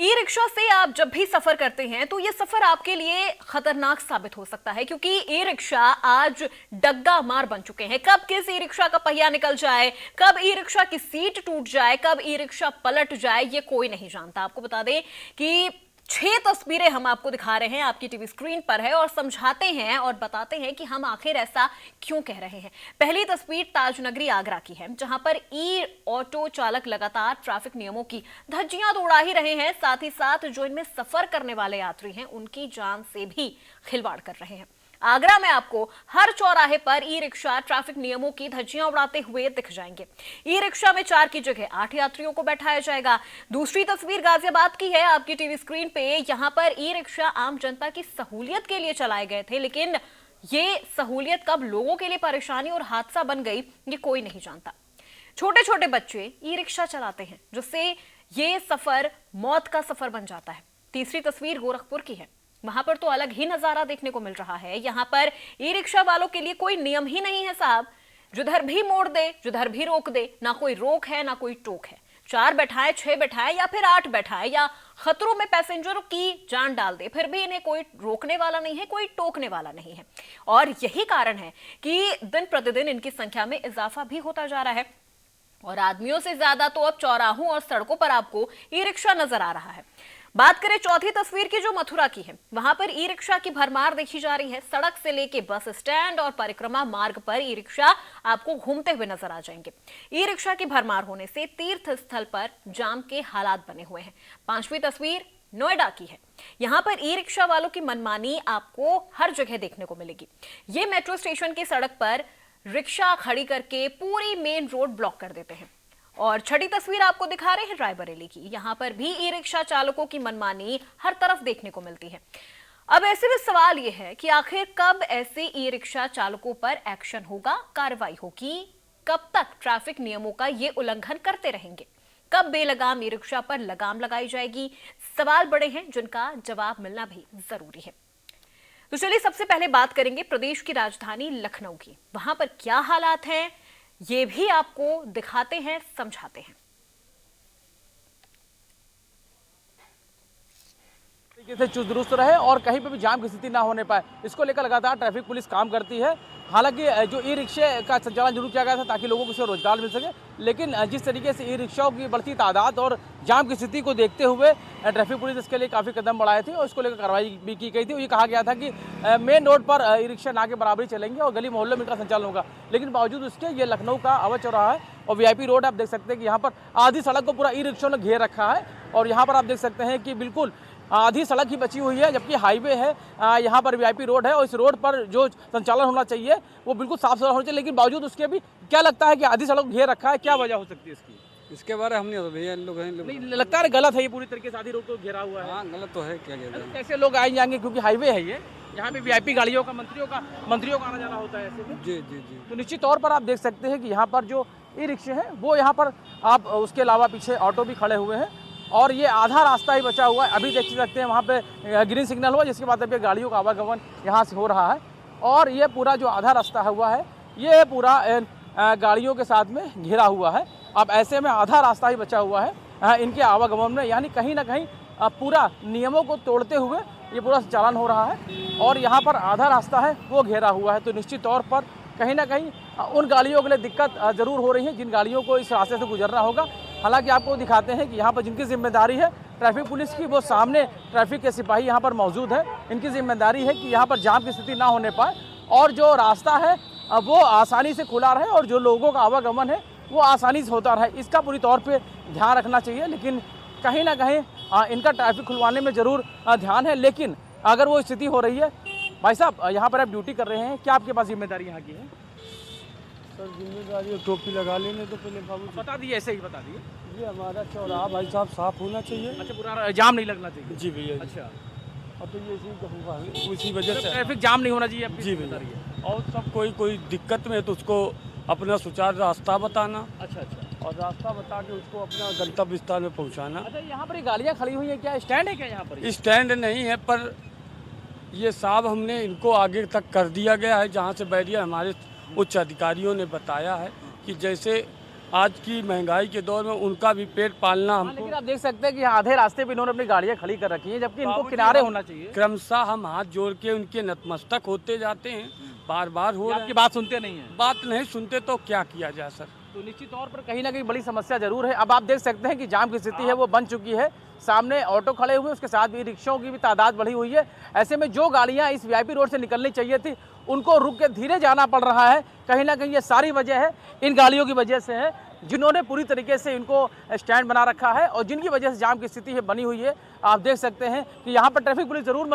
E rickshaw से आप जब भी सफर करते हैं तो ये सफर आपके लिए खतरनाक साबित हो सकता है, क्योंकि ई रिक्शा आज डग्गा मार बन चुके हैं। कब किस ई रिक्शा का पहिया निकल जाए, कब ई रिक्शा की सीट टूट जाए, कब ई रिक्शा पलट जाए, ये कोई नहीं जानता। आपको बता दें कि 6 तस्वीरें हम आपको दिखा रहे हैं, आपकी टीवी स्क्रीन पर है, और समझाते हैं और बताते हैं कि हम आखिर ऐसा क्यों कह रहे हैं। पहली तस्वीर ताजनगरी आगरा की है, जहां पर ई ऑटो चालक लगातार ट्रैफिक नियमों की धज्जियां तो उड़ा ही रहे हैं, साथ ही साथ जो इनमें सफर करने वाले यात्री हैं उनकी जान से भी खिलवाड़ कर रहे हैं। आगरा में आपको हर चौराहे पर ई रिक्शा ट्रैफिक नियमों की धज्जियां उड़ाते हुए दिख जाएंगे। ई रिक्शा में 4 की जगह 8 यात्रियों को बैठाया जाएगा। दूसरी तस्वीर गाजियाबाद की है, आपकी टीवी स्क्रीन पे। यहां पर ई रिक्शा आम जनता की सहूलियत के लिए चलाए गए थे, लेकिन ये सहूलियत कब लोगों के लिए परेशानी और हादसा बन गई, ये कोई नहीं जानता। छोटे छोटे बच्चे ई रिक्शा चलाते हैं, जिससे ये सफर मौत का सफर बन जाता है। तीसरी तस्वीर गोरखपुर की है, वहां पर तो अलग ही नजारा देखने को मिल रहा है। यहां पर ई रिक्शा वालों के लिए कोई नियम ही नहीं है साहब, जिधर भी मोड़ दे, जिधर भी रोक दे, ना कोई रोक है ना कोई टोक है। 4 बैठाएं, 6 बैठाएं या फिर 8 बैठाएं, या खतरों में पैसेंजरों की जान डाल दे, फिर भी इन्हें कोई रोकने वाला नहीं है, कोई टोकने वाला नहीं है। और यही कारण है कि दिन प्रतिदिन इनकी संख्या में इजाफा भी होता जा रहा है, और आदमियों से ज्यादा तो अब चौराहों और सड़कों पर आपको ई रिक्शा नजर आ रहा है। बात करें चौथी तस्वीर की, जो मथुरा की है, वहां पर ई रिक्शा की भरमार देखी जा रही है। सड़क से लेके बस स्टैंड और परिक्रमा मार्ग पर ई रिक्शा आपको घूमते हुए नजर आ जाएंगे। ई रिक्शा की भरमार होने से तीर्थ स्थल पर जाम के हालात बने हुए हैं। 5वीं तस्वीर नोएडा की है, यहां पर ई रिक्शा वालों की मनमानी आपको हर जगह देखने को मिलेगी। ये मेट्रो स्टेशन की सड़क पर रिक्शा खड़ी करके पूरी मेन रोड ब्लॉक कर देते हैं। और छठी तस्वीर आपको दिखा रहे हैं रायबरेली की, यहां पर भी ई रिक्शा चालकों की मनमानी हर तरफ देखने को मिलती है। अब ऐसे में सवाल यह है कि आखिर कब ऐसे ई रिक्शा चालकों पर एक्शन होगा, कार्रवाई होगी? कब तक ट्रैफिक नियमों का ये उल्लंघन करते रहेंगे? कब बेलगाम ई रिक्शा पर लगाम लगाई जाएगी? सवाल बड़े हैं जिनका जवाब मिलना भी जरूरी है। तो चलिए सबसे पहले बात करेंगे प्रदेश की राजधानी लखनऊ की। वहां पर क्या हालात हैं, ये भी आपको दिखाते हैं, समझाते हैं। तरीके से चुस्त दुरुस्त रहे और कहीं पे भी जाम की स्थिति ना होने पाए, इसको लेकर लगातार ट्रैफिक पुलिस काम करती है। हालांकि जो ई रिक्शे का संचालन जरूर किया गया था ताकि लोगों को इससे रोजगार मिल सके, लेकिन जिस तरीके से ई रिक्शाओं की बढ़ती तादाद और जाम की स्थिति को देखते हुए ट्रैफिक पुलिस इसके लिए काफ़ी कदम बढ़ाए थे और इसको लेकर कार्रवाई भी की गई थी। और ये कहा गया था कि मेन रोड पर ई रिक्शा ना के बराबर ही चलेंगे और गली मोहल्लों में इनका संचालन होगा, लेकिन बावजूद उसके ये लखनऊ का अवध चौराहा है और वीआईपी रोड आप देख सकते हैं कि यहाँ पर आधी सड़क को पूरा ई रिक्शा ने घेर रखा है। और यहाँ पर आप देख सकते हैं कि बिल्कुल आधी सड़क ही बची हुई है, जबकि हाईवे है, यहाँ पर वीआईपी रोड है और इस रोड पर जो संचालन होना चाहिए वो बिल्कुल साफ सुथरा होना चाहिए, लेकिन बावजूद उसके भी क्या लगता है कि आधी सड़क घेर रखा है। क्या वजह हो सकती है इसकी? इसके बारे में हम नहीं भैया, इन लोग हैं नहीं, लगता है गलत है, ये पूरी तरीके से आधी रोड को घेरा हुआ है। हाँ गलत तो है, क्या कहते हैं। कैसे लोग आए जाएंगे, क्योंकि हाईवे है ये, यहाँ पे वीआईपी गाड़ियों का मंत्रियों का आना जाना होता है ऐसे में। जी जी जी। तो निश्चित तौर पर आप देख सकते हैं कि यहाँ पर जो ई रिक्शे हैं वो यहाँ पर आप, उसके अलावा पीछे ऑटो भी खड़े हुए हैं और ये आधा रास्ता ही बचा हुआ है। अभी देख सकते हैं वहाँ पे ग्रीन सिग्नल हुआ, जिसके बाद अभी गाड़ियों का आवागमन यहाँ से हो रहा है और ये पूरा जो आधा रास्ता हुआ है ये पूरा गाड़ियों के साथ में घिरा हुआ है। अब ऐसे में आधा रास्ता ही बचा हुआ है इनके आवागमन में, यानी कहीं ना कहीं पूरा नियमों को तोड़ते हुए ये पूरा संचालन हो रहा है और यहाँ पर आधा रास्ता है वो घेरा हुआ है। तो निश्चित तौर पर कहीं ना कहीं उन गाड़ियों के लिए दिक्कत ज़रूर हो रही है जिन गाड़ियों को इस रास्ते से गुजरना होगा। हालांकि आपको दिखाते हैं कि यहाँ पर जिनकी जिम्मेदारी है ट्रैफिक पुलिस की, वो सामने ट्रैफिक के सिपाही यहाँ पर मौजूद है। इनकी जिम्मेदारी है कि यहाँ पर जाम की स्थिति ना होने पाए और जो रास्ता है वो आसानी से खुला रहे और जो लोगों का आवागमन है वो आसानी से होता रहे, इसका पूरी तौर पर ध्यान रखना चाहिए। लेकिन कहीं ना कहीं इनका ट्रैफिक खुलवाने में ज़रूर ध्यान है, लेकिन अगर वो स्थिति हो रही है। भाई साहब, यहाँ पर आप ड्यूटी कर रहे हैं, क्या आपके पास जिम्मेदारी यहाँ की है? सर जिम्मेदारी टोपी लगा लेने तो पहले बाबू बता दिए, ऐसे ही बता दिए। जी हमारा चौराहा भाई साहब साफ होना चाहिए। अच्छा, पूरा जाम नहीं लगना चाहिए। जी भैया। अच्छा, अब तो ये उसी वजह से ट्रैफिक जाम नहीं होना चाहिए आपकी जी जिम्मेदारी भैया। है। और सब कोई दिक्कत में है तो उसको अपना सुचारू रास्ता बताना अच्छा अच्छा। और रास्ता बता के उसको अपना गंतव्य स्थान में पहुँचाना। अच्छा, यहाँ पर ये गाड़ियाँ खड़ी हुई हैं, क्या स्टैंड है क्या यहाँ पर? स्टैंड नहीं है, पर ये साहब हमने इनको आगे तक कर दिया गया है, जहाँ से बैरियर हमारे उच्च अधिकारियों ने बताया है कि जैसे आज की महंगाई के दौर में उनका भी पेट पालना हमको। लेकिन आप देख सकते हैं कि आधे रास्ते पे इन्होंने अपनी गाड़ियां खड़ी कर रखी हैं, जबकि इनको बाबूजी, किनारे हम होना चाहिए। क्रमशः हम हाथ जोड़ के उनके नतमस्तक होते जाते हैं, बार बार हो रहे आपकी हैं। बात सुनते नहीं है। बात नहीं सुनते तो क्या किया जाए सर। तो निश्चित तौर पर कहीं ना कहीं बड़ी समस्या जरूर है। अब आप देख सकते हैं कि जाम की स्थिति है वो बन चुकी है। सामने ऑटो खड़े हुए, उसके साथ भी रिक्शाओं की भी तादाद बढ़ी हुई है। ऐसे में जो गाड़ियां इस वीआईपी रोड से निकलनी चाहिए थी, उनको रुक के धीरे जाना पड़ रहा है। कहीं ना कहीं ये सारी वजह है इन गाड़ियों की वजह से है, जिन्होंने पूरी तरीके से इनको स्टैंड बना रखा है और जिनकी वजह से जाम की स्थिति है बनी हुई है। आप देख सकते हैं कि यहाँ पर ट्रैफिक पुलिस ज़रूर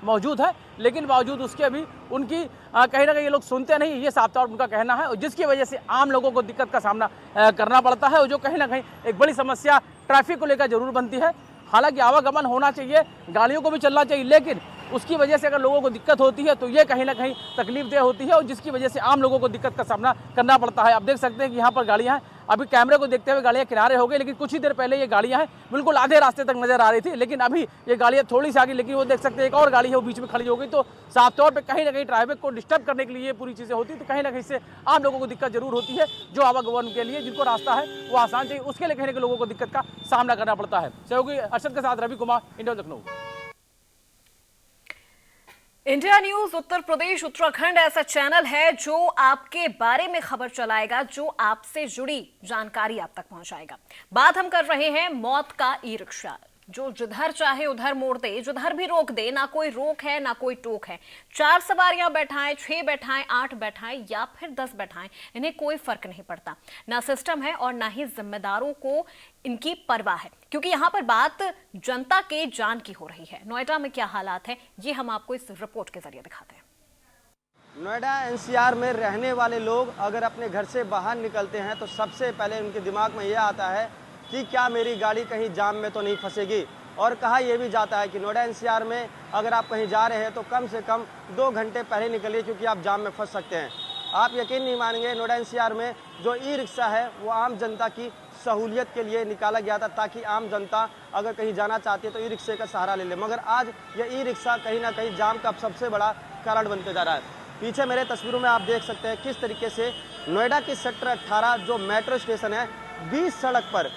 मौजूद है, लेकिन बावजूद उसके भी उनकी कहीं ना कहीं ये लोग सुनते नहीं, ये साफ तौर पर उनका कहना है, और जिसकी वजह से आम लोगों को दिक्कत का सामना करना पड़ता है, और जो कहीं ना कहीं एक बड़ी समस्या ट्रैफिक को लेकर जरूर बनती है। हालांकि आवागमन होना चाहिए, गाड़ियों को भी चलना चाहिए, लेकिन उसकी वजह से अगर लोगों को दिक्कत होती है तो ये कहीं ना कहीं तकलीफदेह होती है, और जिसकी वजह से आम लोगों को दिक्कत का सामना करना पड़ता है। आप देख सकते हैं कि यहाँ पर गाड़ियाँ हैं, अभी कैमरे को देखते हुए गाड़ियाँ किनारे हो गई, लेकिन कुछ ही देर पहले ये गाड़ियाँ हैं बिल्कुल आधे रास्ते तक नजर आ रही थी, लेकिन अभी ये गाड़ियाँ थोड़ी सी आगे, लेकिन वो देख सकते हैं एक और गाड़ी है वो बीच में खड़ी हो गई। तो साफ तौर पर कहीं ना कहीं ट्रैफिक को डिस्टर्ब करने के लिए ये पूरी चीज़ें होती, तो कहीं ना कहीं से आम लोगों को दिक्कत जरूर होती है। जो आवागमन के लिए जिनको रास्ता है वो आसान चाहिए, उसके लिए कहीं ना कहीं लोगों को दिक्कत का सामना करना पड़ता है। सहयोगी अरशद के साथ Ravi Kumar, India Lucknow. India news Uttar Pradesh Uttarakhand ऐसा चैनल है जो आपके बारे में खबर चलाएगा, जो आपसे जुड़ी जानकारी आप तक पहुंचाएगा। बात हम कर रहे हैं मौत का ई रिक्शा, जो जिधर चाहे उधर मोड़ दे, जिधर भी रोक दे, ना कोई रोक है ना कोई टोक है। 4 सवारियां बैठाएं, 6 बैठाएं, 8 बैठाएं या फिर 10 बैठाएं, इन्हें कोई फर्क नहीं पड़ता। ना सिस्टम है और ना ही जिम्मेदारों को इनकी परवाह है, क्योंकि यहाँ पर बात जनता के जान की हो रही है। नोएडा में क्या हालात है, ये हम आपको इस रिपोर्ट के जरिए दिखाते हैं। नोएडा एनसीआर में रहने वाले लोग अगर अपने घर से बाहर निकलते हैं तो सबसे पहले उनके दिमाग में यह आता है कि क्या मेरी गाड़ी कहीं जाम में तो नहीं फंसेगी। और कहा यह भी जाता है कि नोएडा एनसीआर में अगर आप कहीं जा रहे हैं तो कम से कम 2 घंटे पहले निकलिए, क्योंकि आप जाम में फंस सकते हैं। आप यकीन नहीं मानेंगे, नोएडा एनसीआर में जो ई रिक्शा है वो आम जनता की सहूलियत के लिए निकाला गया था, ताकि आम जनता अगर कहीं जाना चाहती है तो ई रिक्शे का सहारा ले ले। मगर आज यह ई रिक्शा कहीं ना कहीं जाम का सबसे बड़ा कारण बनते जा रहा है। पीछे मेरे तस्वीरों में आप देख सकते हैं किस तरीके से नोएडा की सेक्टर 18 जो मेट्रो स्टेशन है, 20 सड़क पर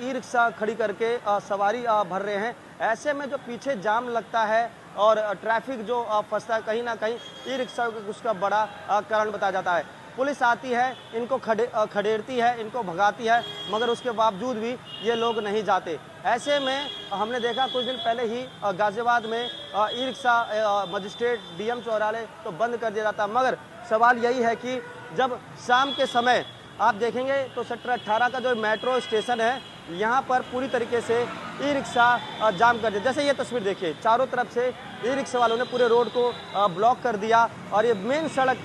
ई रिक्शा खड़ी करके सवारी भर रहे हैं। ऐसे में जो पीछे जाम लगता है और ट्रैफिक जो फंसता है, कहीं ना कहीं ई रिक्शा उसका बड़ा कारण बताया जाता है। पुलिस आती है, इनको खदेड़ती है, इनको भगाती है, मगर उसके बावजूद भी ये लोग नहीं जाते। ऐसे में हमने देखा कुछ दिन पहले ही गाजियाबाद में ई रिक्शा मजिस्ट्रेट डीएम चौराहे तो बंद कर दिया जाता, मगर सवाल यही है कि जब शाम के समय आप देखेंगे तो सेक्टर 18 का जो मेट्रो स्टेशन है, यहाँ पर पूरी तरीके से ई रिक्शा जाम कर दिया। जैसे ये तस्वीर देखिए, चारों तरफ से ई रिक्शा वालों ने पूरे रोड को ब्लॉक कर दिया, और ये मेन सड़क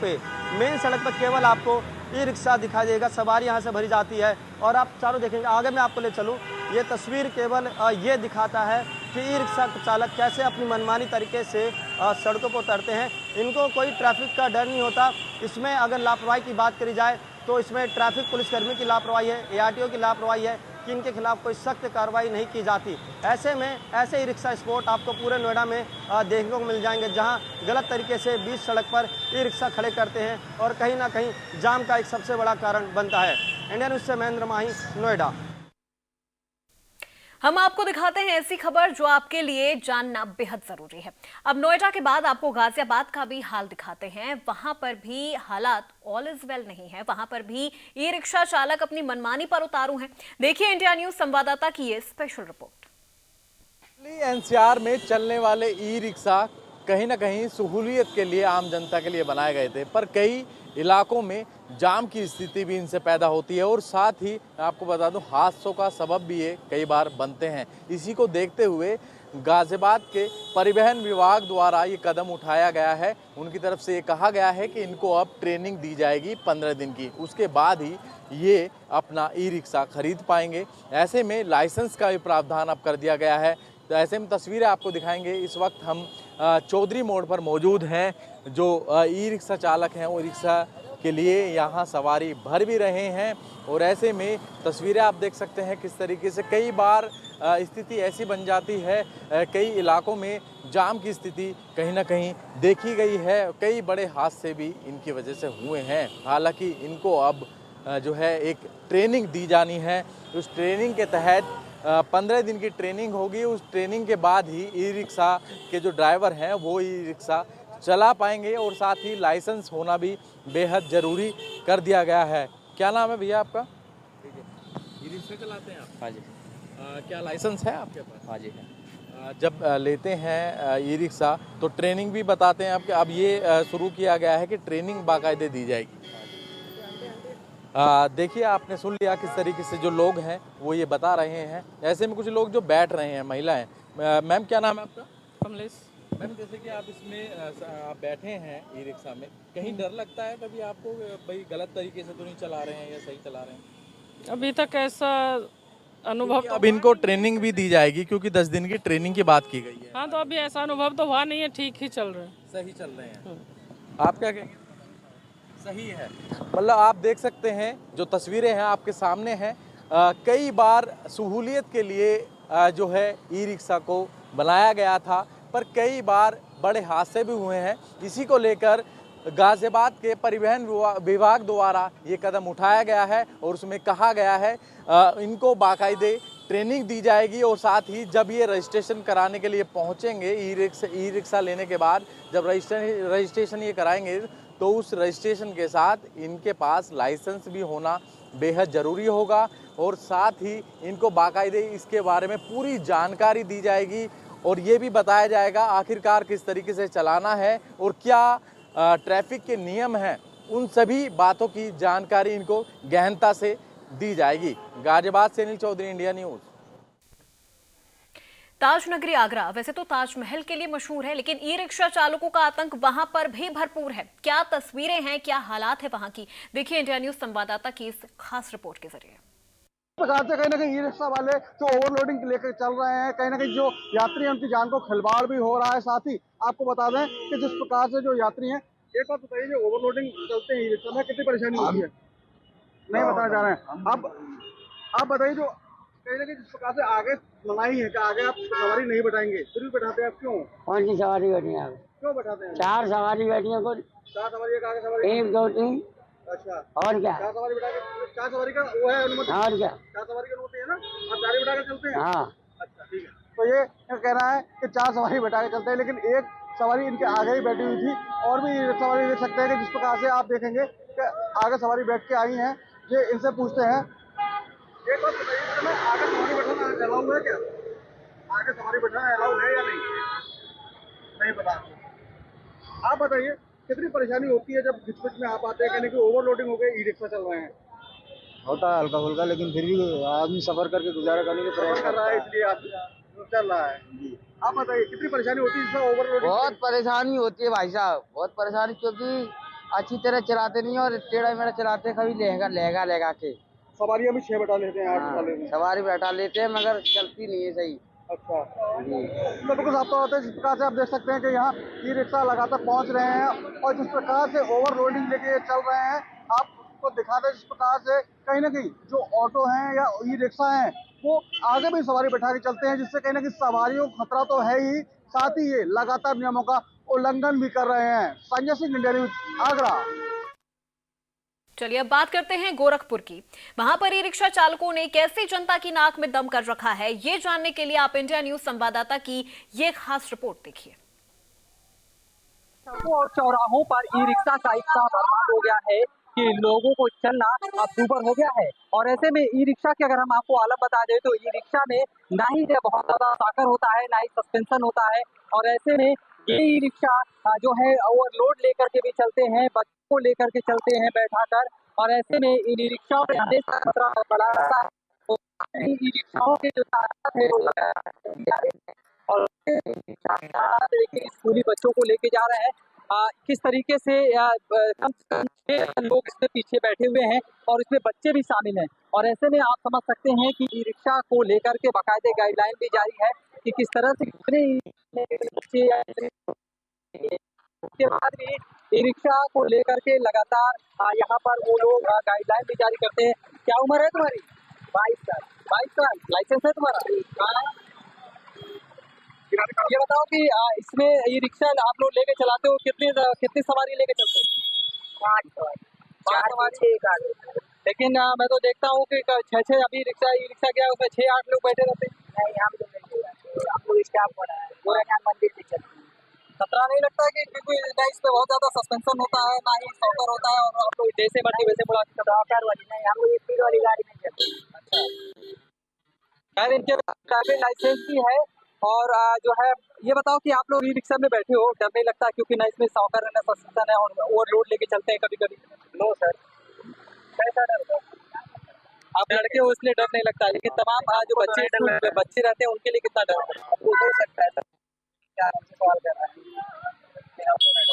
पर केवल आपको ई रिक्शा दिखाई देगा, सवारी यहाँ से भरी जाती है। और आप चारों देखेंगे, आगे मैं आपको ले चलूँ, ये तस्वीर केवल ये दिखाता है कि ई रिक्शा चालक कैसे अपनी मनमानी तरीके से सड़कों पर उतरते हैं। इनको कोई ट्रैफिक का डर नहीं होता। इसमें अगर लापरवाही की बात करी जाए तो इसमें ट्रैफिक पुलिसकर्मी की लापरवाही है, एआरटीओ की लापरवाही है कि इनके खिलाफ कोई सख्त कार्रवाई नहीं की जाती। ऐसे में ऐसे ही रिक्शा स्पॉट आपको पूरे नोएडा में देखने को मिल जाएंगे, जहां गलत तरीके से बीच सड़क पर ई रिक्शा खड़े करते हैं और कहीं ना कहीं जाम का एक सबसे बड़ा कारण बनता है। इंडिया न्यूज़ से महेंद्र माही, नोएडा। हम आपको दिखाते हैं ऐसी खबर जो आपके लिए जानना बेहद जरूरी है। अब नोएडा के बाद आपको गाजियाबाद का भी हाल दिखाते हैं। वहां पर भी हालात ऑल इज वेल नहीं है, वहां पर भी ई रिक्शा चालक अपनी मनमानी पर उतारू हैं। देखिए इंडिया न्यूज संवाददाता की ये स्पेशल रिपोर्ट। एनसीआर में चलने वाले ई रिक्शा कहीं ना कहीं सहूलियत के लिए, आम जनता के लिए बनाए गए थे, पर कई इलाकों में जाम की स्थिति भी इनसे पैदा होती है और साथ ही आपको बता दूं हादसों का सबब भी ये कई बार बनते हैं। इसी को देखते हुए गाजियाबाद के परिवहन विभाग द्वारा ये कदम उठाया गया है। उनकी तरफ से ये कहा गया है कि इनको अब ट्रेनिंग दी जाएगी 15 दिन की, उसके बाद ही ये अपना ई रिक्शा खरीद पाएंगे। ऐसे में लाइसेंस का भी प्रावधान अब कर दिया गया है। तो ऐसे में तस्वीरें आपको दिखाएंगे। इस वक्त हम चौधरी मोड़ पर मौजूद हैं। जो ई रिक्शा चालक हैं वो रिक्शा के लिए यहाँ सवारी भर भी रहे हैं, और ऐसे में तस्वीरें आप देख सकते हैं किस तरीके से कई बार स्थिति ऐसी बन जाती है, कई इलाकों में जाम की स्थिति कहीं ना कहीं देखी गई है। कई बड़े हादसे भी इनकी वजह से हुए हैं। हालांकि इनको अब जो है एक ट्रेनिंग दी जानी है। उस ट्रेनिंग के तहत 15 दिन की ट्रेनिंग होगी। उस ट्रेनिंग के बाद ही ई रिक्शा के जो ड्राइवर हैं वो ई रिक्शा चला पाएंगे और साथ ही लाइसेंस होना भी बेहद ज़रूरी कर दिया गया है। क्या नाम है भैया आपका? ई रिक्शा चलाते हैं आप? हाँ जी। क्या लाइसेंस है आपके पास? हाँ जी। जब लेते हैं ई रिक्शा तो ट्रेनिंग भी बताते हैं आपके। अब ये शुरू किया गया है कि ट्रेनिंग बाकायदे दी जाएगी। देखिए आपने सुन लिया किस तरीके से जो लोग हैं वो ये बता रहे हैं। ऐसे में कुछ लोग जो बैठ रहे हैं, महिलाएं। मैम क्या नाम है आपका? कमलेश। मैम जैसे कि आप इसमें आप बैठे हैं ई रिक्शा में, कहीं डर लगता है कभी आपको भाई गलत तरीके से तो नहीं चला रहे हैं या सही चला रहे हैं? अभी तक ऐसा अनुभव तो अब इनको ट्रेनिंग भी दी जाएगी क्योंकि 10 दिन की ट्रेनिंग की बात की गई है। हाँ, तो अभी ऐसा अनुभव तो हुआ नहीं है, ठीक ही चल रहे हैं। सही चल रहे हैं। आप क्या कहेंगे? सही है। मतलब आप देख सकते हैं जो तस्वीरें हैं आपके सामने हैं। कई बार सहूलियत के लिए जो है ई रिक्शा को बनाया गया था, पर कई बार बड़े हादसे भी हुए हैं। इसी को लेकर गाजियाबाद के परिवहन विभाग द्वारा ये कदम उठाया गया है और उसमें कहा गया है इनको बाकायदे ट्रेनिंग दी जाएगी और साथ ही जब ये रजिस्ट्रेशन कराने के लिए पहुंचेंगे ई रिक्शा लेने के बाद जब रजिस्ट्रेशन ये कराएंगे तो उस रजिस्ट्रेशन के साथ इनके पास लाइसेंस भी होना बेहद ज़रूरी होगा और साथ ही इनको बाकायदे इसके बारे में पूरी जानकारी दी जाएगी और ये भी बताया जाएगा आखिरकार किस तरीके से चलाना है और क्या ट्रैफिक के नियम हैं। उन सभी बातों की जानकारी इनको गहनता से दी जाएगी। गाजियाबाद से अनिल चौधरी, इंडिया न्यूज़। ताज नगरी आगरा वैसे तो ताजमहल के लिए मशहूर है, लेकिन ई रिक्शा चालकों का आतंक वहां पर भी भरपूर है। क्या तस्वीरें हैं, क्या हालात है वहां की, देखिए इंडिया न्यूज़ संवाददाता की इस खास रिपोर्ट के जरिए। प्रकार से कहीं ना कहीं ई रिक्शा वाले जो ओवरलोडिंग लेकर चल रहे हैं, कहीं ना कहीं जो यात्री हैं उनकी जान को खिलवाड़ भी हो रहा है। साथ ही आपको बता दें कि जिस प्रकार से जो यात्री हैं, एक बात बताइए, जो ओवरलोडिंग चलते हैं ई रिक्शा में कितनी परेशानी होती है? नहीं बताना चाह रहे हैं। अब आप बताइए, जो कहीं ना कहीं जिस प्रकार से आगे मनाही है कि आगे आप सवारी नहीं बैठाएंगे, फिर भी बैठाते हैं आप, क्यों? कौन सी सवारी बैठी है? क्यों बैठाते हैं? 4 सवारी बैठी है कुल। 4 सवारी, एक आगे सवारी, 1 2 3। अच्छा, और क्या? 4 सवारी बैठा के, 4 सवारी का वो है अनुमति? और क्या? 4 सवारी की अनुमति है ना? आप 4 ही बैठा के चलते हैं? हाँ। अच्छा, ठीक है। तो ये कहना है कि 4 सवारी बैठा के चलते हैं, लेकिन एक सवारी इनके आगे ही बैठी हुई थी। और भी सवारी देख सकते हैं कि जिस प्रकार से आप देखेंगे कि आगे सवारी बैठ के आई हैं। ये इनसे पूछते हैं, एक बात बताइए, मैं आगे सवारी बैठाना अलाउ है क्या? आगे सवारी बैठाना अलाउ है या नहीं? नहीं पता। आप बताइए कितनी परेशानी होती है जब बीच में आप आते हैं, कहने की ओवरलोडिंग हो गई, ई रिक्शा चल रहे हैं? होता है हल्का फुल्का, लेकिन फिर भी आदमी सफर करके गुजारा करने के प्रयास कर रहा है, इसलिए आदमी चल रहा है। जी, आप बताइए कितनी परेशानी होती है इसमें ओवरलोडिंग? बहुत परेशानी होती है भाई साहब, बहुत परेशानी, क्योंकि अच्छी तरह चलाते नहीं और टेढ़ा मेढ़ा चलाते, कभी लहगा के। सवारियां भी 6 बैठा लेते हैं, 8 बैठा लेते हैं। सवारी बैठा लेते हैं मगर चलती नहीं है सही। अच्छा, तो बिल्कुल आपको होता है। जिस प्रकार से आप देख सकते हैं कि यहाँ ई रिक्शा लगातार पहुँच रहे हैं और जिस प्रकार से ओवरलोडिंग लेके चल रहे हैं, आपको दिखा दें जिस प्रकार से कहीं ना कहीं जो ऑटो हैं या ई रिक्शा हैं वो आगे भी सवारी बैठा के चलते हैं, जिससे कहीं ना कहीं सवारियों को खतरा तो है ही, साथ ही ये लगातार नियमों का उल्लंघन भी कर रहे हैं। Sanjay Singh, India news, Agra. चलिए अब बात करते हैं गोरखपुर की। वहां पर ई रिक्शा चालकों ने कैसे जनता की नाक में दम कर रखा है, ये जानने के लिए आप इंडिया न्यूज़ संवाददाता की ये खास रिपोर्ट देखिए। सड़कों और चौराहों पर ई रिक्शा का इतना भरमार हो गया है कि लोगों को चलना अब दूभर हो गया है। और ऐसे में ई रिक्शा की अगर हम आपको आलम बता दें तो ई रिक्शा में ना ही बहुत ज्यादा साकर होता है, ना ही सस्पेंशन होता है। और ऐसे में ये ई रिक्शा जो है ओवरलोड लेकर के भी चलते हैं, बच्चों को लेकर के चलते हैं बैठाकर। और ऐसे में ई रिक्शाओं में हमेशा खतरा बड़ा रहता है। तो ई रिक्शाओं के जो तादाद है वो और स्कूली बच्चों को लेके जा रहे हैं। किस तरीके से कम से कम 6 लोग इसमें पीछे बैठे हुए हैं और इसमें बच्चे भी शामिल हैं। और ऐसे में आप समझ सकते हैं कि ई रिक्शा को लेकर के बाकायदे गाइडलाइन भी जारी है कि किस तरह से कितने बच्चे, उसके बाद भी ई रिक्शा को लेकर के लगातार यहाँ पर वो लोग गाइडलाइन भी जारी करते हैं। क्या उम्र है तुम्हारी? 22 साल। 22 साल, लाइसेंस है तुम्हारा? ये बताओ कि इसमें ये रिक्शा आप लोग लेके चलाते हो, कितनी सवारी लेके चलते हो? 5 सवारी। 5 सवारी, 1 आदमी। लेकिन मैं तो देखता हूँ कि 6-6 अभी रिक्शा ई रिक्शा क्या है उसमें 6-8 लोग बैठे रहते हैं। नहीं हम लोग नहीं जाते, हम लोग स्टाफ बना है गोरखनाथ मंदिर से चलते हैं। खतरा नहीं लगता कि क्योंकि ना इस पे बहुत ज्यादा सस्पेंशन होता है ना ही सॉकर होता है और आप लोग जैसे मर्जी वैसे बुला के सॉकर वाली नहीं, हम लोग स्पीड वाली गाड़ी नहीं चलते। अच्छा खैर इनके ड्राइविंग लाइसेंस भी है और जो है ये बताओ कि आप लोग ई रिक्शा में बैठे हो डर नहीं लगता क्योंकि ना इसमें सॉकर है ना सस्पेंशन है और ओवरलोड लेके चलते हैं कभी कभी? नो सर, कैसा डर है? आप लड़के हो इसलिए डर नहीं लगता, लेकिन तमाम जो बच्चे रहते हैं उनके लिए कितना डर है? हो सकता है सर, क्या हमसे सवाल कर रहा है?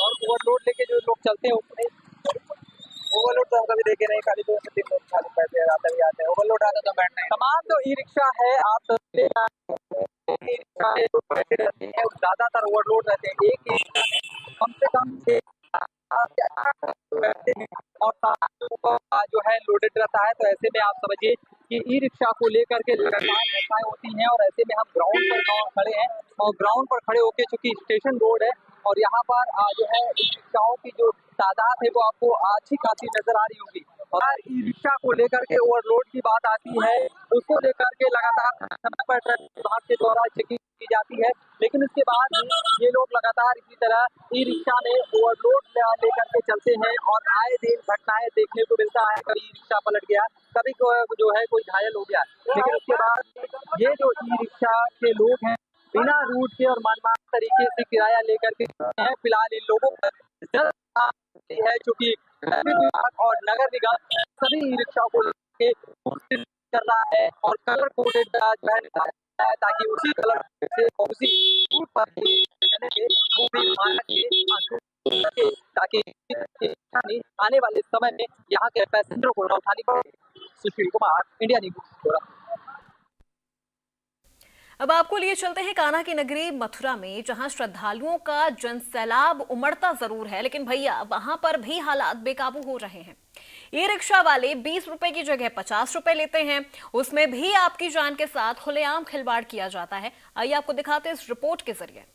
और ओवरलोड लेके जो लोग चलते हैं उसमें ओवरलोड तो हम कभी देखे नहीं, खाली 2 से 3 लोग खाली पैसे आते ही आते हैं, ओवरलोड आता तो बैठना है। तमाम जो ई रिक्शा है आप ज्यादातर ओवरलोड रहते हैं, एक ही रिक्शा में कम से कम 6 बैठते हैं और जो है लोडेड रहता है। तो ऐसे में आप समझिए कि ई रिक्शा को लेकर के लगातार घटनाएं होती हैं और ऐसे में हम ग्राउंड पर खड़े हैं और ग्राउंड पर खड़े होकर चूंकि स्टेशन रोड है और यहाँ पर जो है ई रिक्शाओं की जो तादाद है वो आपको अच्छी खासी नजर आ रही होगी। और ई रिक्शा को लेकर के ओवरलोड की बात आती है उसको लेकर के लगातार समय पर ट्रैफिक विभाग के द्वारा चेकिंग की जाती है, लेकिन उसके बाद ये लोग लगातार इसी तरह ई रिक्शा में ओवरलोड लेकर के चलते हैं और आए दिन घटनाएं देखने को मिलता है। कभी ई रिक्शा पलट गया, कभी जो है कोई घायल हो गया, लेकिन उसके बाद ये जो ई रिक्शा के लोग हैं बिना रूट के और मनमाने तरीके से किराया लेकर के हैं। फिलहाल इन लोगों पर जल्द है चूंकि और नगर निगम सभी ई रिक्शा को लेकर कर रहा है और कलर कोडेड जो है ताकि उसी कलर से उसी रूट पर वो भी मानक के ताकि आने वाले समय में यहाँ के पैसेंजरों को न उठानी पड़े। Sushil Kumar, India news. अब आपको लिए चलते हैं कान्हा की नगरी मथुरा में, जहां श्रद्धालुओं का जनसैलाब उमड़ता जरूर है, लेकिन भैया वहां पर भी हालात बेकाबू हो रहे हैं। ई रिक्शा वाले 20 रुपए की जगह 50 रुपए लेते हैं, उसमें भी आपकी जान के साथ खुलेआम खिलवाड़ किया जाता है। आइए आपको दिखाते हैं इस रिपोर्ट के जरिए।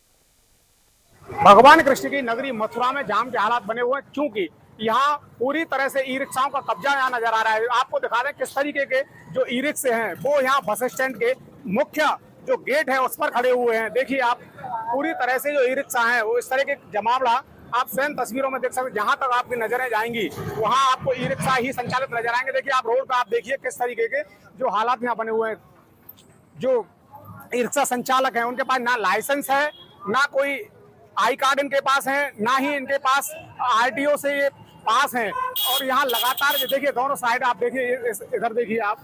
भगवान कृष्ण की नगरी मथुरा में जाम के हालात बने हुए हैं, क्योंकि यहाँ पूरी तरह से ई रिक्शाओं का कब्जा यहाँ नजर आ रहा है। आपको दिखा दें किस तरीके के जो ई रिक्शे हैं वो यहाँ बस स्टैंड के मुख्य जो गेट है उस पर खड़े हुए हैं। देखिए आप पूरी तरह से जो ई रिक्शा है वो इस तरह के जमावड़ा आप स्वयं तस्वीरों में देख सकते हैं। जहां तक आपकी नजरें जाएंगी वहां आपको ई रिक्शा ही संचालित नजर आएंगे। देखिए आप रोड पे आप देखिए किस तरीके के जो हालात यहाँ बने हुए हैं। जो ई रिक्शा संचालक हैं उनके पास ना लाइसेंस है, ना कोई आई कार्ड इनके पास है, ना ही इनके पास RTO से ये पास है। और यहाँ लगातार देखिए दोनों साइड आप देखिए, इधर देखिए आप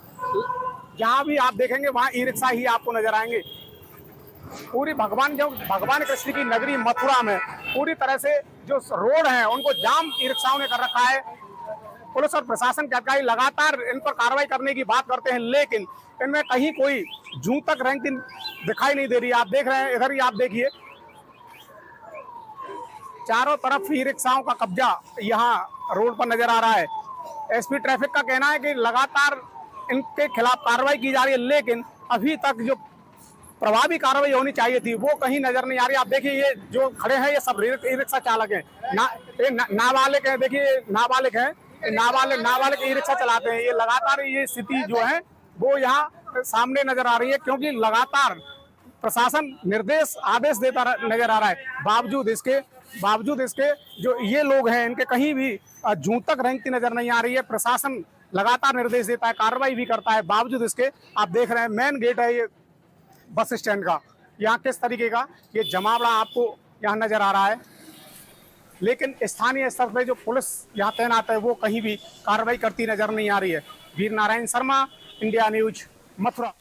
जहाँ भी आप देखेंगे वहाँ ई रिक्शा ही आपको नजर आएंगे। पूरी भगवान कृष्ण की नगरी मथुरा में पूरी तरह से जो रोड है उनको जाम ई रिक्शाओं ने कर रखा है। पुलिस और प्रशासन के अधिकारी लगातार इन पर कार्रवाई करने की बात करते हैं, लेकिन इनमें कहीं कोई जूं तक रैंकिंग दिखाई नहीं दे रही। आप देख रहे हैं, इधर ही आप देखिए चारों तरफ ई रिक्शाओं का कब्जा यहाँ रोड पर नजर आ रहा है। SP ट्रैफिक का कहना है कि लगातार इनके खिलाफ कार्रवाई की जा रही है, लेकिन अभी तक जो प्रभावी कार्रवाई होनी चाहिए थी वो कहीं नजर नहीं आ रही। आप देखिए ये जो खड़े हैं ये सब ई रिक्शा चालक हैं, नाबालिग हैं। देखिए नाबालिग हैं, नाबालिग ई रिक्शा चलाते हैं। ये लगातार ये स्थिति जो है वो यहाँ सामने नजर आ रही है, क्योंकि लगातार प्रशासन आदेश देता नजर आ रहा है। बावजूद इसके जो ये लोग हैं इनके कहीं भी जूं तक रेंगती नजर नहीं आ रही है। प्रशासन लगातार निर्देश देता है, कार्रवाई भी करता है, बावजूद इसके आप देख रहे हैं मेन गेट है ये बस स्टैंड का, यहाँ किस तरीके का ये जमावड़ा आपको यहाँ नजर आ रहा है। लेकिन स्थानीय स्तर पर जो पुलिस यहाँ तैनात है वो कहीं भी कार्रवाई करती नजर नहीं आ रही है। Veer Narayan Sharma, India news, Mathura.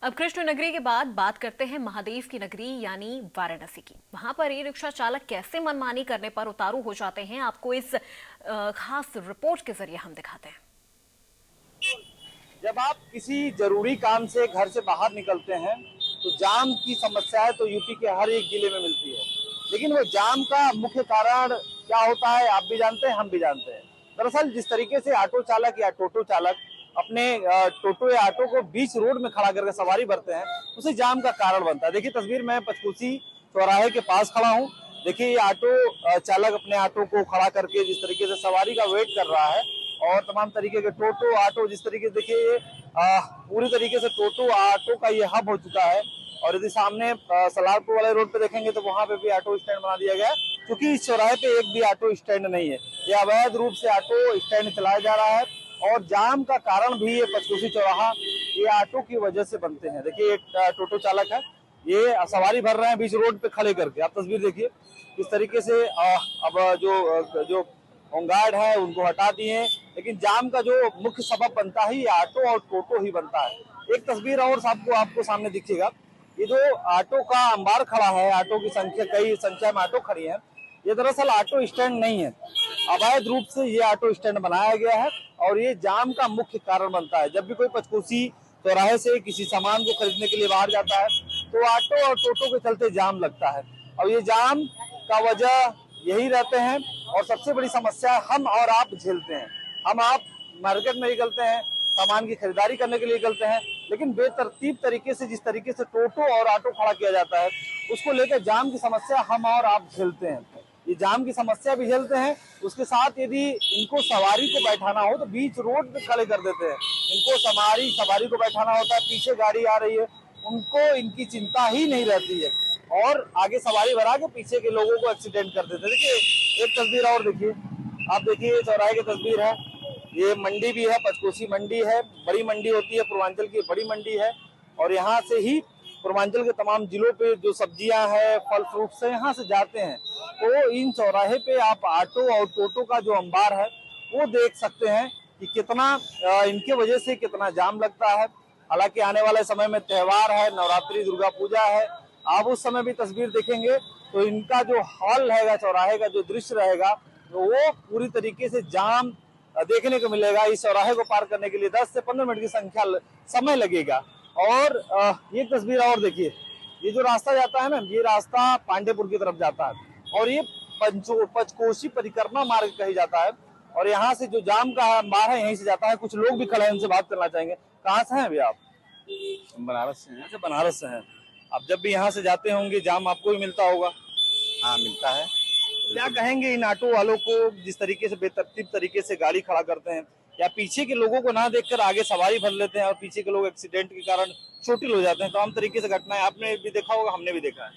अब कृष्ण नगरी के बाद बात करते हैं महादेव की नगरी यानी वाराणसी की। वहां पर ई रिक्शा चालक कैसे मनमानी करने पर उतारू हो जाते हैं, आपको इस खास रिपोर्ट के जरिए हम दिखाते हैं। जब आप किसी जरूरी काम से घर से बाहर निकलते हैं तो जाम की समस्याएं तो यूपी के हर एक जिले में मिलती है, लेकिन वो जाम का मुख्य कारण क्या होता है आप भी जानते हैं, हम भी जानते हैं। दरअसल जिस तरीके से ऑटो चालक या टोटो चालक अपने टोटो या ऑटो को बीच रोड में खड़ा करके सवारी भरते हैं, उसे जाम का कारण बनता है। देखिए तस्वीर में पंचकोसी चौराहे के पास खड़ा हूँ। देखिए ये ऑटो चालक अपने ऑटो को खड़ा करके जिस तरीके से सवारी का वेट कर रहा है, और तमाम तरीके के टोटो ऑटो, जिस तरीके से देखिए ये पूरी तरीके से टोटो ऑटो का ये हब हो चुका है। और यदि सामने सलारपुर वाले रोड पे देखेंगे तो वहां पे भी ऑटो स्टैंड बना दिया गया है, क्योंकि इस चौराहे पे एक भी ऑटो स्टैंड नहीं है। ये अवैध रूप से ऑटो स्टैंड चलाया जा रहा है और जाम का कारण भी ये पंचकोशी चौराहा ये ऑटो की वजह से बनते हैं। देखिए एक टोटो चालक है, ये सवारी भर रहे हैं बीच रोड पे खड़े करके। आप तस्वीर देखिए किस तरीके से अब जो होमगार्ड है उनको हटा दिए, लेकिन जाम का जो मुख्य सबब बनता है ये ऑटो और टोटो ही बनता है। एक तस्वीर और आपको सामने दिखेगा, ये जो ऑटो का अंबार खड़ा है, ऑटो की संख्या कई संख्या में ऑटो खड़ी है, ये दरअसल ऑटो स्टैंड नहीं है, अवैध रूप से ये ऑटो स्टैंड बनाया गया है और ये जाम का मुख्य कारण बनता है। जब भी कोई पंचकोशी चौराहे से किसी सामान को खरीदने के लिए बाहर जाता है तो ऑटो और टोटो के चलते जाम लगता है और ये जाम का वजह यही रहते हैं। और सबसे बड़ी समस्या हम और आप झेलते हैं। हम आप मार्केट में निकलते हैं, सामान की खरीदारी करने के लिए निकलते हैं, लेकिन बेतरतीब तरीके से जिस तरीके से टोटो और ऑटो खड़ा किया जाता है उसको लेकर जाम की समस्या हम और आप झेलते हैं। ये जाम की समस्या भी झेलते हैं, उसके साथ यदि इनको सवारी को बैठाना हो तो बीच रोड पे खड़े कर देते हैं। इनको सवारी को बैठाना होता है, पीछे गाड़ी आ रही है, उनको इनकी चिंता ही नहीं रहती है और आगे सवारी भरा के पीछे के लोगों को एक्सीडेंट कर देते हैं। देखिए एक तस्वीर और देखिए, आप देखिए चौराहे की तस्वीर है, ये मंडी भी है, पंचकोशी मंडी है, बड़ी मंडी होती है, पूर्वांचल की बड़ी मंडी है और यहाँ से ही पूर्वांचल के तमाम जिलों पे जो सब्जियां हैं, फल फ्रूट से यहाँ से जाते हैं। तो इन चौराहे पे आप ऑटो और टोटो का जो अंबार है वो देख सकते हैं कि कितना इनके वजह से कितना जाम लगता है। हालांकि आने वाले समय में त्योहार है, नवरात्रि, दुर्गा पूजा है, आप उस समय भी तस्वीर देखेंगे तो इनका जो हाल रहेगा, चौराहे का जो दृश्य रहेगा तो वो पूरी तरीके से जाम देखने को मिलेगा। इस चौराहे को पार करने के लिए 10 से 15 मिनट की समय लगेगा। और ये तस्वीर और देखिए, ये जो रास्ता जाता है ना, ये रास्ता पांडेपुर की तरफ जाता है और ये पंचकोशी परिक्रमा मार्ग कही जाता है और यहाँ से जो जाम का अंबार है यहीं से जाता है। कुछ लोग भी खड़े हैं, उनसे बात करना चाहेंगे। कहाँ से हैं अभी आप? बनारस से हैं। अच्छा, बनारस से हैं। आप जब भी यहाँ से जाते होंगे जाम आपको भी मिलता होगा? हाँ, मिलता है। क्या कहेंगे इन ऑटो वालों को जिस तरीके से बेतरतीब तरीके से गाड़ी खड़ा करते हैं या पीछे के लोगों को ना देखकर आगे सवारी भर लेते हैं और पीछे के लोग एक्सीडेंट के कारण चोटिल हो जाते हैं? तमाम तरीके से घटनाएं आपने भी देखा होगा, हमने भी देखा है।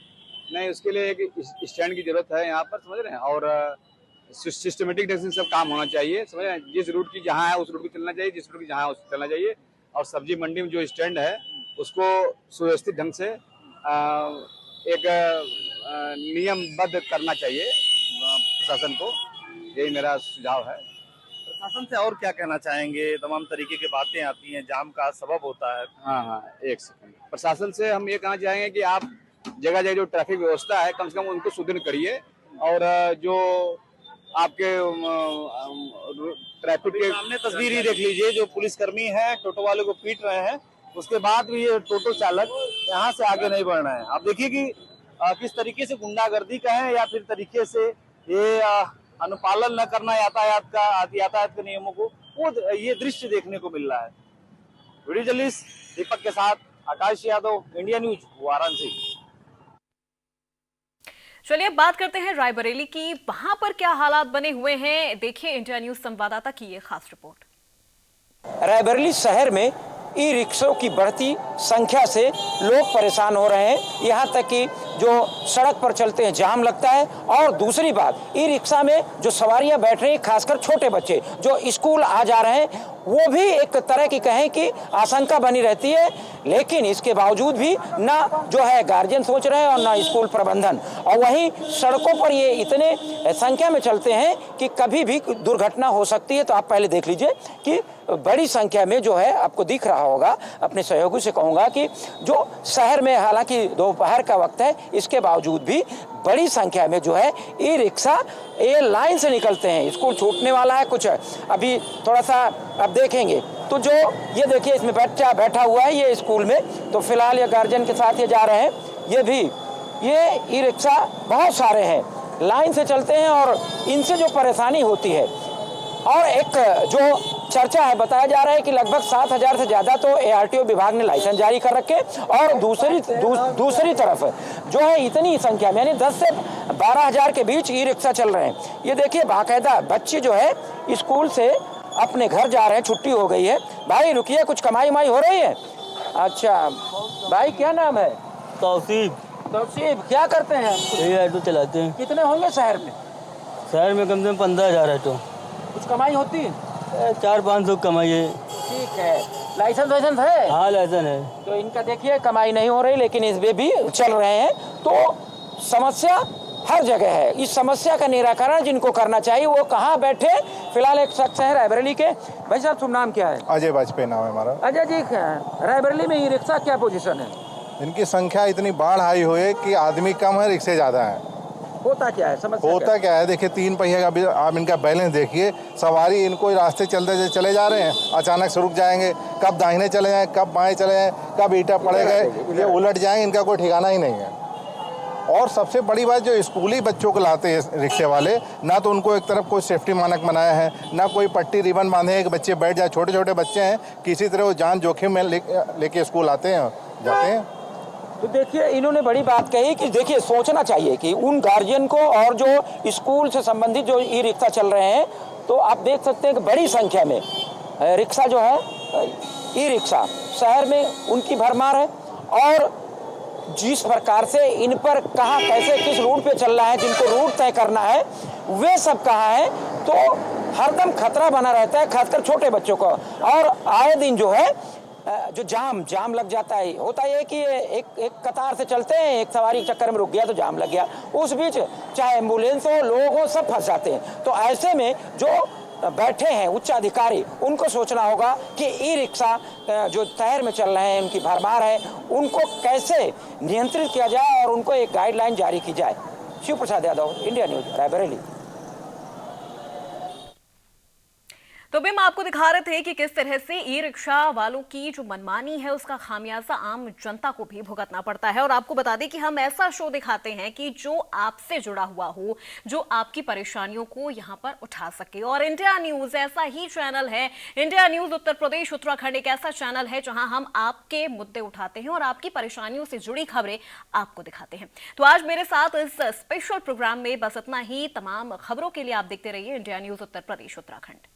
नहीं, उसके लिए एक स्टैंड की जरूरत है यहाँ पर, समझ रहे हैं, और सिस्टमेटिक ढंग से सब काम होना चाहिए, समझ रहे हैं। जिस रूट की जहाँ है उस रूट की चलना चाहिए, जिस रूट की जहाँ है उस चलना चाहिए। और सब्जी मंडी में जो स्टैंड है उसको सुव्यवस्थित ढंग से एक नियमबद्ध करना चाहिए प्रशासन को, यही मेरा सुझाव है। प्रशासन से और क्या कहना चाहेंगे? तमाम तरीके की बातें आती हैं, जाम का सबब होता है। हाँ, एक सेकंड। प्रशासन से हम ये कहना चाहेंगे कि आप जगह जगह जो ट्रैफिक व्यवस्था है कम से कम उनको सुदृढ़ करिए और जो आपके ट्रैफिक के सामने तस्वीर ही देख लीजिए, जो पुलिसकर्मी है टोटो वाले को पीट रहे हैं, उसके बाद भी ये टोटो चालक यहाँ से आगे नहीं बढ़ रहे हैं। आप देखिए कि किस तरीके से गुंडागर्दी का है या फिर तरीके से ये अनुपालन न करना यातायात के नियमों को, वो ये दृश्य देखने को मिल रहा है। वीडियो जर्नलिस्ट दीपक के साथ आकाश यादव, इंडिया न्यूज, वाराणसी। चलिए बात करते हैं रायबरेली की। वहां पर क्या हालात बने हुए हैं, देखिए इंडिया न्यूज संवाददाता की ये खास रिपोर्ट। रायबरेली शहर में ई रिक्शों की बढ़ती संख्या से लोग परेशान हो रहे हैं। यहाँ तक कि जो सड़क पर चलते हैं जाम लगता है। और दूसरी बात, ई रिक्शा में जो सवारियाँ बैठ रही हैं, खासकर छोटे बच्चे जो स्कूल आ जा रहे हैं, वो भी एक तरह की कहें कि आशंका बनी रहती है। लेकिन इसके बावजूद भी ना जो है गार्जियन सोच रहे हैं और ना स्कूल प्रबंधन। और वहीं सड़कों पर ये इतने संख्या में चलते हैं कि कभी भी दुर्घटना हो सकती है। तो आप पहले देख लीजिए कि बड़ी संख्या में जो है, आपको दिख रहा होगा, अपने सहयोगी से कहूँगा कि जो शहर में हालांकि दोपहर का वक्त है, इसके बावजूद भी बड़ी संख्या में जो है ई रिक्शा ये लाइन से निकलते हैं। स्कूल छूटने वाला है कुछ, अभी थोड़ा सा अब देखेंगे तो जो ये देखिए इसमें बच्चा बैठा हुआ है, ये स्कूल में, तो फिलहाल ये गार्जियन के साथ ये जा रहे हैं। ये भी ये ई रिक्शा बहुत सारे हैं, लाइन से चलते हैं और इनसे जो परेशानी होती है। और एक जो चर्चा है, बताया जा रहा है कि लगभग 7,000 से ज़्यादा तो ARTO विभाग ने लाइसेंस जारी कर रखे। और दूसरी तरफ जो है इतनी संख्या में, यानी 10 से 12,000 के बीच ई रिक्शा चल रहे हैं। ये देखिए बाकायदा बच्चे जो है स्कूल से अपने घर जा रहे हैं, छुट्टी हो गई है। भाई रुकिए, कुछ कमाई उमाई हो रही है? अच्छा भाई, क्या नाम है? तौसीफ। तौसीफ, क्या करते हैं? ये ऑटो चलाते हैं। कितने होंगे शहर में? शहर में कम से कम 15,000 ऑटो। कुछ कमाई होती है? 400-500 कमाई है। ठीक है। लाइसेंस वाइसेंस है? हाँ लाइसेंस है। तो इनका देखिए कमाई नहीं हो रही, लेकिन इसमें भी चल रहे हैं। तो समस्या हर जगह है। इस समस्या का निराकरण जिनको करना चाहिए वो कहाँ बैठे? फिलहाल एक शख्स है रायबरेली के। भाई साहब, शुभ नाम क्या है? अजय वाजपेयी नाम है हमारा। अजय जी, रायबरेली में ई रिक्शा क्या पोजीशन है? इनकी संख्या इतनी बाढ़ आई हुई है कि आदमी कम है, रिक्शे ज़्यादा है। होता क्या है? समस्या होता क्या है? देखिए 3 पहिया का भी आप इनका बैलेंस देखिए। सवारी इनको रास्ते चले जा रहे हैं, अचानक से रुक जाएंगे, कब दाहिने चले जाएं, कब बाएं चले जाएं, कब ईंटा पड़ गए, ये उलट जाएंगे, इनका कोई ठिकाना ही नहीं है। और सबसे बड़ी बात, जो स्कूली बच्चों को लाते हैं रिक्शे वाले, ना तो उनको एक तरफ कोई सेफ्टी मानक बनाया है, ना कोई पट्टी रिबन बांधे हैं कि बच्चे बैठ जाए। छोटे छोटे बच्चे हैं, किसी तरह वो जान जोखिम में लेके स्कूल आते हैं, जाते हैं। तो देखिए, इन्होंने बड़ी बात कही कि देखिए सोचना चाहिए कि उन गार्जियन को और जो स्कूल से संबंधित जो ई रिक्शा चल रहे हैं, तो आप देख सकते हैं कि बड़ी संख्या में रिक्शा जो है, ई रिक्शा शहर में उनकी भरमार है। और जिस प्रकार से इन पर कहाँ कैसे किस रूट पे चल रहा है, जिनको रूट तय करना है वे सब कहाँ है, तो हरदम खतरा बना रहता है, खासकर छोटे बच्चों को। और आए दिन जो है जो जाम लग जाता है। होता है कि एक कतार से चलते हैं, एक सवारी चक्कर में रुक गया तो जाम लग गया, उस बीच चाहे एम्बुलेंस हो, लोग हो, सब फंस जाते हैं। तो ऐसे में जो बैठे हैं उच्च अधिकारी, उनको सोचना होगा कि ई रिक्शा जो शहर में चल रहे हैं, उनकी भरमार है, उनको कैसे नियंत्रित किया जाए और उनको एक गाइडलाइन जारी की जाए। Shiv Prasad Yadav, India news, Raebareli. तो भी हम आपको दिखा रहे थे कि किस तरह से ई रिक्शा वालों की जो मनमानी है उसका खामियाजा आम जनता को भी भुगतना पड़ता है। और आपको बता दें कि हम ऐसा शो दिखाते हैं कि जो आपसे जुड़ा हुआ हो, जो आपकी परेशानियों को यहाँ पर उठा सके। और इंडिया न्यूज ऐसा ही चैनल है। इंडिया न्यूज उत्तर प्रदेश उत्तराखंड एक ऐसा चैनल है जहां हम आपके मुद्दे उठाते हैं और आपकी परेशानियों से जुड़ी खबरें आपको दिखाते हैं। तो आज मेरे साथ इस स्पेशल प्रोग्राम में बस इतना ही। तमाम खबरों के लिए आप देखते रहिए इंडिया न्यूज उत्तर प्रदेश उत्तराखंड।